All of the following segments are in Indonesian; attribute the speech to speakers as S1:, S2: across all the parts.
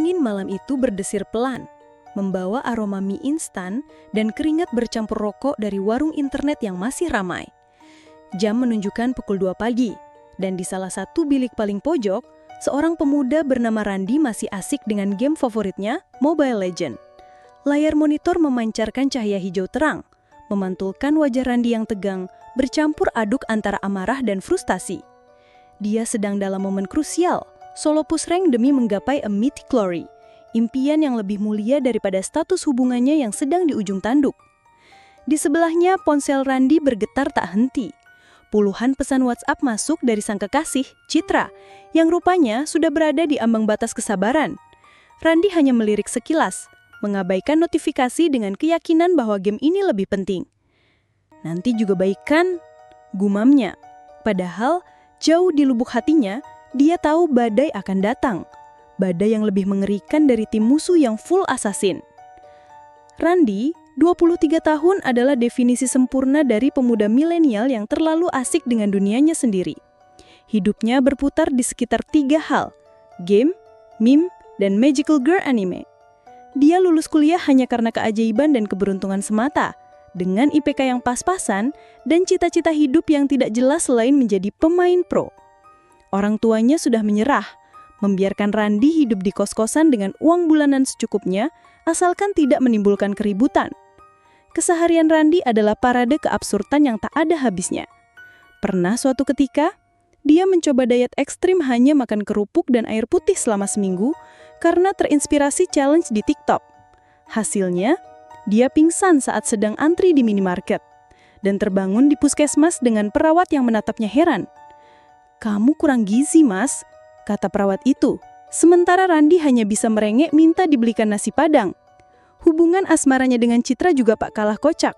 S1: Angin malam itu berdesir pelan, membawa aroma mie instan dan keringat bercampur rokok dari warung internet yang masih ramai. Jam menunjukkan pukul 2 pagi, dan di salah satu bilik paling pojok, seorang pemuda bernama Randi masih asik dengan game favoritnya, Mobile Legends. Layar monitor memancarkan cahaya hijau terang, memantulkan wajah Randi yang tegang, bercampur aduk antara amarah dan frustasi. Dia sedang dalam momen krusial, solo push rank demi menggapai a mythic glory, impian yang lebih mulia daripada status hubungannya yang sedang di ujung tanduk. Di sebelahnya, ponsel Randi bergetar tak henti. Puluhan pesan WhatsApp masuk dari sang kekasih, Citra, yang rupanya sudah berada di ambang batas kesabaran. Randi hanya melirik sekilas, mengabaikan notifikasi dengan keyakinan bahwa game ini lebih penting. Nanti juga baikan, gumamnya. Padahal, jauh di lubuk hatinya, dia tahu badai akan datang. Badai yang lebih mengerikan dari tim musuh yang full assassin. Randi, 23 tahun adalah definisi sempurna dari pemuda milenial yang terlalu asik dengan dunianya sendiri. Hidupnya berputar di sekitar 3 hal, game, meme, dan magical girl anime. Dia lulus kuliah hanya karena keajaiban dan keberuntungan semata, dengan IPK yang pas-pasan dan cita-cita hidup yang tidak jelas selain menjadi pemain pro. Orang tuanya sudah menyerah, membiarkan Randi hidup di kos-kosan dengan uang bulanan secukupnya, asalkan tidak menimbulkan keributan. Keseharian Randi adalah parade keabsurdan yang tak ada habisnya. Pernah suatu ketika, dia mencoba diet ekstrim hanya makan kerupuk dan air putih selama seminggu karena terinspirasi challenge di TikTok. Hasilnya, dia pingsan saat sedang antri di minimarket dan terbangun di puskesmas dengan perawat yang menatapnya heran. "Kamu kurang gizi, Mas," kata perawat itu. Sementara Randi hanya bisa merengek minta dibelikan nasi padang. Hubungan asmaranya dengan Citra juga tak kalah kocak.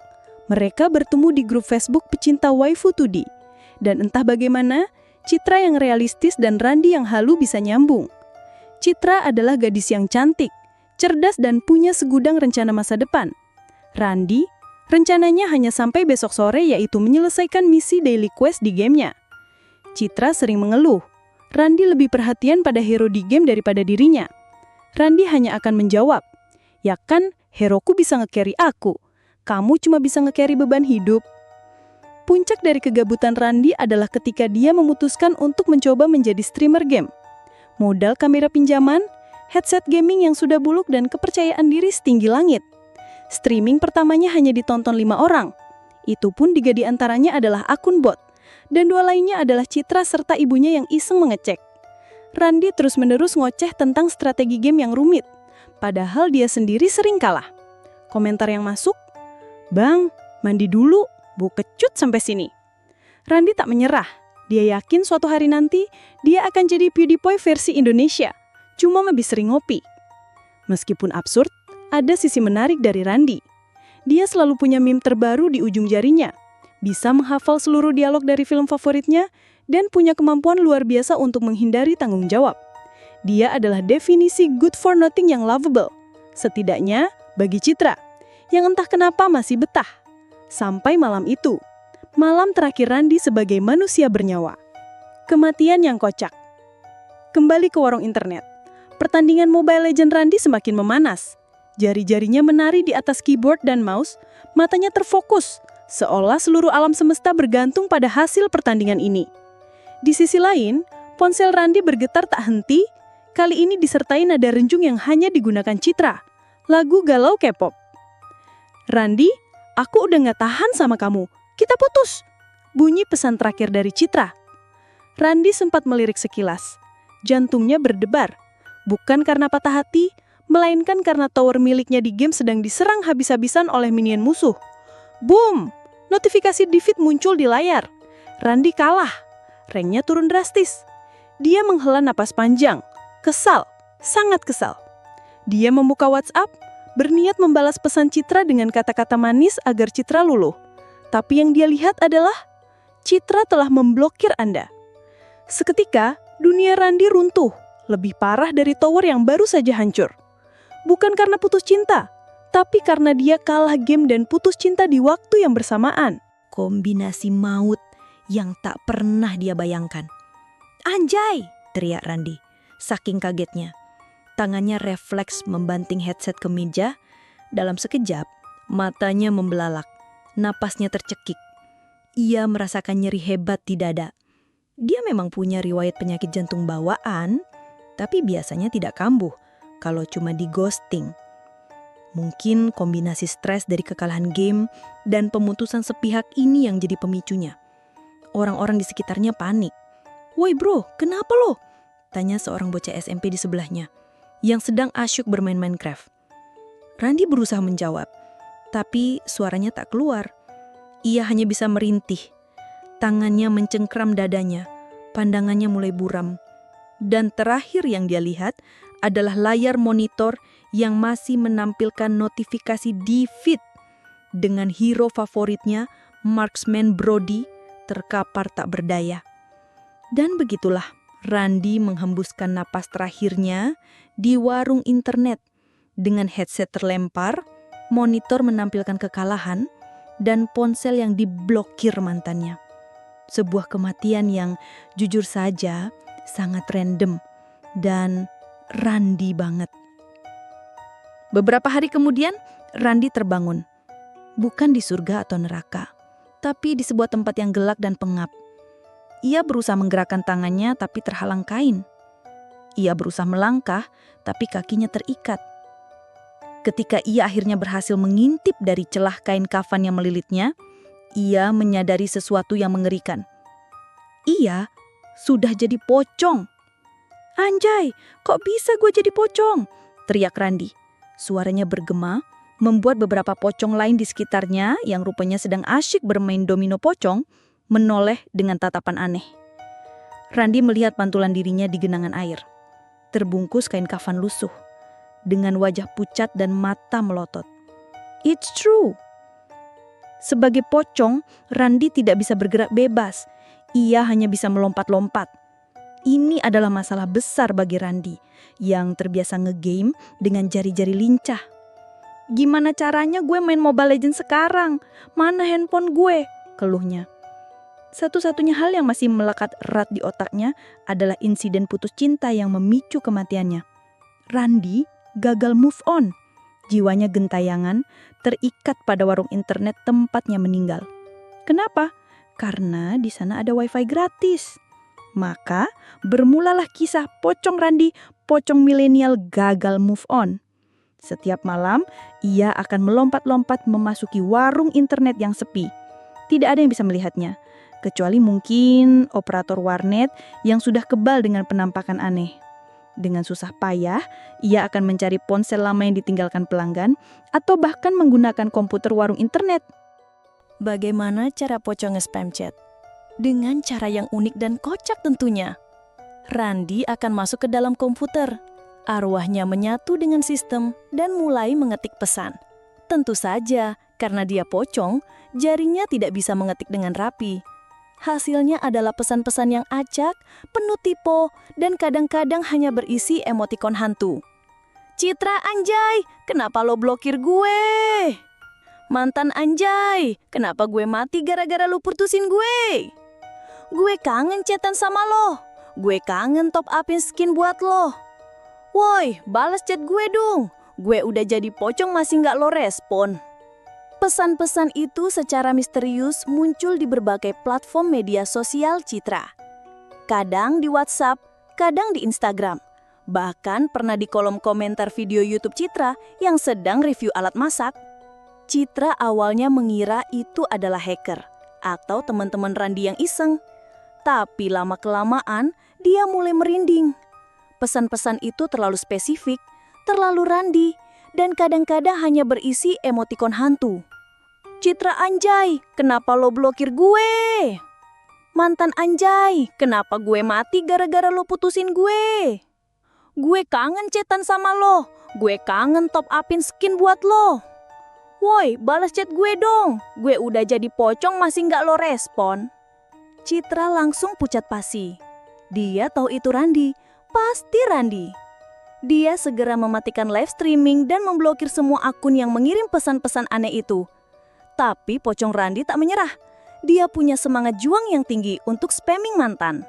S1: Mereka bertemu di grup Facebook pecinta waifu 2D. Dan entah bagaimana, Citra yang realistis dan Randi yang halu bisa nyambung. Citra adalah gadis yang cantik, cerdas dan punya segudang rencana masa depan. Randi, rencananya hanya sampai besok sore, yaitu menyelesaikan misi daily quest di gamenya. Citra sering mengeluh, Randi lebih perhatian pada hero di game daripada dirinya. Randi hanya akan menjawab, "Ya kan, heroku bisa nge-carry aku. Kamu cuma bisa nge-carry beban hidup." Puncak dari kegabutan Randi adalah ketika dia memutuskan untuk mencoba menjadi streamer game. Modal kamera pinjaman, headset gaming yang sudah buluk dan kepercayaan diri setinggi langit. Streaming pertamanya hanya ditonton 5 orang. Itu pun 3 di antaranya adalah akun bot, dan 2 lainnya adalah Citra serta ibunya yang iseng mengecek. Randi terus-menerus ngoceh tentang strategi game yang rumit, padahal dia sendiri sering kalah. Komentar yang masuk, "Bang, mandi dulu, bau kecut sampai sini." Randi tak menyerah. Dia yakin suatu hari nanti dia akan jadi PewDiePie versi Indonesia, cuma lebih sering ngopi. Meskipun absurd, ada sisi menarik dari Randi. Dia selalu punya meme terbaru di ujung jarinya, bisa menghafal seluruh dialog dari film favoritnya, dan punya kemampuan luar biasa untuk menghindari tanggung jawab. Dia adalah definisi good for nothing yang lovable, setidaknya bagi Citra, yang entah kenapa masih betah. Sampai malam itu, malam terakhir Randi sebagai manusia bernyawa. Kematian yang kocak. Kembali ke warung internet. Pertandingan Mobile Legends Randi semakin memanas. Jari-jarinya menari di atas keyboard dan mouse, matanya terfokus, seolah seluruh alam semesta bergantung pada hasil pertandingan ini. Di sisi lain, ponsel Randi bergetar tak henti, kali ini disertai nada renjung yang hanya digunakan Citra, lagu galau K-pop. "Randi, aku udah gak tahan sama kamu, kita putus," bunyi pesan terakhir dari Citra. Randi sempat melirik sekilas. Jantungnya berdebar, bukan karena patah hati, melainkan karena tower miliknya di game sedang diserang habis-habisan oleh minion musuh. Boom! Notifikasi defeat muncul di layar. Randi kalah. Ranknya turun drastis. Dia menghela napas panjang. Kesal, sangat kesal. Dia membuka WhatsApp, berniat membalas pesan Citra dengan kata-kata manis agar Citra luluh. Tapi yang dia lihat adalah, Citra telah memblokir Anda. Seketika, dunia Randi runtuh, lebih parah dari tower yang baru saja hancur. Bukan karena putus cinta, tapi karena dia kalah game dan putus cinta di waktu yang bersamaan.
S2: Kombinasi maut yang tak pernah dia bayangkan. "Anjay!" teriak Randi, saking kagetnya. Tangannya refleks membanting headset ke meja. Dalam sekejap, matanya membelalak. Napasnya tercekik. Ia merasakan nyeri hebat di dada. Dia memang punya riwayat penyakit jantung bawaan, tapi biasanya tidak kambuh kalau cuma di ghosting. Mungkin kombinasi stres dari kekalahan game dan pemutusan sepihak ini yang jadi pemicunya. Orang-orang di sekitarnya panik. "Woi bro, kenapa lo?" tanya seorang bocah SMP di sebelahnya, yang sedang asyuk bermain Minecraft. Randi berusaha menjawab, tapi suaranya tak keluar. Ia hanya bisa merintih. Tangannya mencengkram dadanya, pandangannya mulai buram. Dan terakhir yang dia lihat adalah layar monitor yang masih menampilkan notifikasi di feed dengan hero favoritnya, Marksman Brody, terkapar tak berdaya. Dan begitulah Randi menghembuskan napas terakhirnya di warung internet. Dengan headset terlempar, monitor menampilkan kekalahan, dan ponsel yang diblokir mantannya. Sebuah kematian yang jujur saja sangat random dan Randi banget. Beberapa hari kemudian, Randi terbangun. Bukan di surga atau neraka, tapi di sebuah tempat yang gelap dan pengap. Ia berusaha menggerakkan tangannya tapi terhalang kain. Ia berusaha melangkah tapi kakinya terikat. Ketika ia akhirnya berhasil mengintip dari celah kain kafan yang melilitnya, ia menyadari sesuatu yang mengerikan. Ia sudah jadi pocong. "Anjay, kok bisa gue jadi pocong?" teriak Randi. Suaranya bergema, membuat beberapa pocong lain di sekitarnya yang rupanya sedang asyik bermain domino pocong, menoleh dengan tatapan aneh. Randi melihat pantulan dirinya di genangan air, terbungkus kain kafan lusuh, dengan wajah pucat dan mata melotot. It's true. Sebagai pocong, Randi tidak bisa bergerak bebas. Ia hanya bisa melompat-lompat. Ini adalah masalah besar bagi Randi, yang terbiasa ngegame dengan jari-jari lincah. "Gimana caranya gue main Mobile Legends sekarang? Mana handphone gue?" keluhnya. Satu-satunya hal yang masih melekat erat di otaknya adalah insiden putus cinta yang memicu kematiannya. Randi gagal move on. Jiwanya gentayangan, terikat pada warung internet tempatnya meninggal. Kenapa? Karena di sana ada wifi gratis. Maka bermulalah kisah pocong Randi, pocong milenial gagal move on. Setiap malam, ia akan melompat-lompat memasuki warung internet yang sepi. Tidak ada yang bisa melihatnya, kecuali mungkin operator warnet yang sudah kebal dengan penampakan aneh. Dengan susah payah, ia akan mencari ponsel lama yang ditinggalkan pelanggan atau bahkan menggunakan komputer warung internet. Bagaimana cara pocong nge-spam chat? Dengan cara yang unik dan kocak tentunya. Randi akan masuk ke dalam komputer. Arwahnya menyatu dengan sistem dan mulai mengetik pesan. Tentu saja, karena dia pocong, jarinya tidak bisa mengetik dengan rapi. Hasilnya adalah pesan-pesan yang acak, penuh tipe, dan kadang-kadang hanya berisi emotikon hantu. "Citra anjay, kenapa lo blokir gue? Mantan anjay, kenapa gue mati gara-gara lo putusin gue? Gue kangen chatan sama lo. Gue kangen top upin skin buat lo. Woi, balas chat gue dong. Gue udah jadi pocong masih nggak lo respon." Pesan-pesan itu secara misterius muncul di berbagai platform media sosial Citra. Kadang di WhatsApp, kadang di Instagram. Bahkan pernah di kolom komentar video YouTube Citra yang sedang review alat masak. Citra awalnya mengira itu adalah hacker atau teman-teman Randi yang iseng. Tapi lama-kelamaan dia mulai merinding. Pesan-pesan itu terlalu spesifik, terlalu Randi, dan kadang-kadang hanya berisi emotikon hantu. "Citra anjay, kenapa lo blokir gue? Mantan anjay, kenapa gue mati gara-gara lo putusin gue? Gue kangen chatan sama lo. Gue kangen top upin skin buat lo. Woi, balas chat gue dong. Gue udah jadi pocong masih nggak lo respon." Citra langsung pucat pasi. Dia tahu itu Randi, pasti Randi. Dia segera mematikan live streaming dan memblokir semua akun yang mengirim pesan-pesan aneh itu. Tapi pocong Randi tak menyerah. Dia punya semangat juang yang tinggi untuk spamming mantan.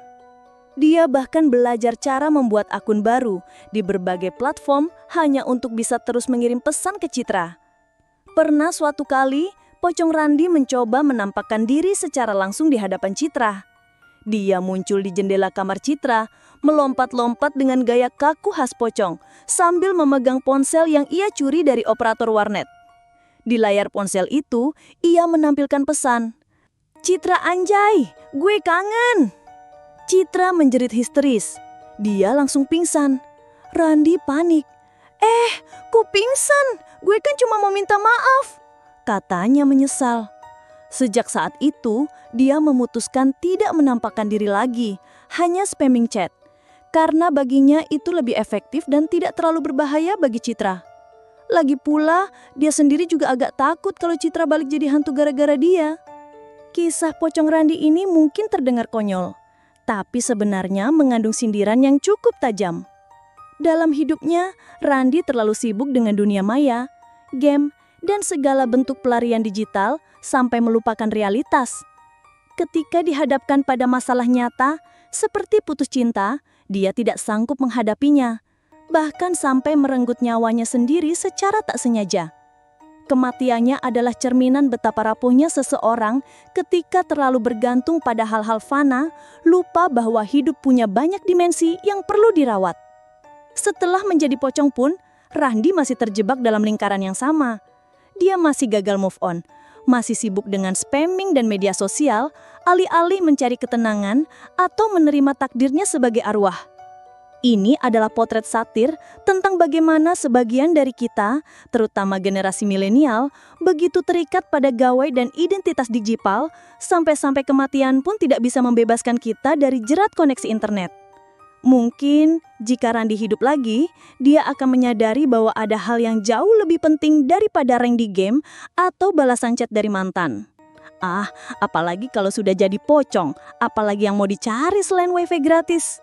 S1: Dia bahkan belajar cara membuat akun baru di berbagai platform hanya untuk bisa terus mengirim pesan ke Citra. Pernah suatu kali, Pocong Randi mencoba menampakkan diri secara langsung di hadapan Citra. Dia muncul di jendela kamar Citra, melompat-lompat dengan gaya kaku khas pocong, sambil memegang ponsel yang ia curi dari operator warnet. Di layar ponsel itu, ia menampilkan pesan, "Citra anjay, gue kangen." Citra menjerit histeris. Dia langsung pingsan. Randi panik. Kok pingsan? Gue kan cuma mau minta maaf," katanya menyesal. Sejak saat itu, dia memutuskan tidak menampakkan diri lagi, hanya spamming chat. Karena baginya itu lebih efektif dan tidak terlalu berbahaya bagi Citra. Lagi pula, dia sendiri juga agak takut kalau Citra balik jadi hantu gara-gara dia. Kisah Pocong Randi ini mungkin terdengar konyol, tapi sebenarnya mengandung sindiran yang cukup tajam. Dalam hidupnya, Randi terlalu sibuk dengan dunia maya, game, dan segala bentuk pelarian digital sampai melupakan realitas. Ketika dihadapkan pada masalah nyata, seperti putus cinta, dia tidak sanggup menghadapinya, bahkan sampai merenggut nyawanya sendiri secara tak sengaja. Kematiannya adalah cerminan betapa rapuhnya seseorang ketika terlalu bergantung pada hal-hal fana, lupa bahwa hidup punya banyak dimensi yang perlu dirawat. Setelah menjadi pocong pun, Randi masih terjebak dalam lingkaran yang sama. Dia masih gagal move on, masih sibuk dengan spamming dan media sosial, alih-alih mencari ketenangan atau menerima takdirnya sebagai arwah. Ini adalah potret satir tentang bagaimana sebagian dari kita, terutama generasi milenial, begitu terikat pada gawai dan identitas digital, sampai-sampai kematian pun tidak bisa membebaskan kita dari jerat koneksi internet. Mungkin jika Randi hidup lagi, dia akan menyadari bahwa ada hal yang jauh lebih penting daripada rank di game atau balasan chat dari mantan. Apalagi kalau sudah jadi pocong, apalagi yang mau dicari selain wifi gratis.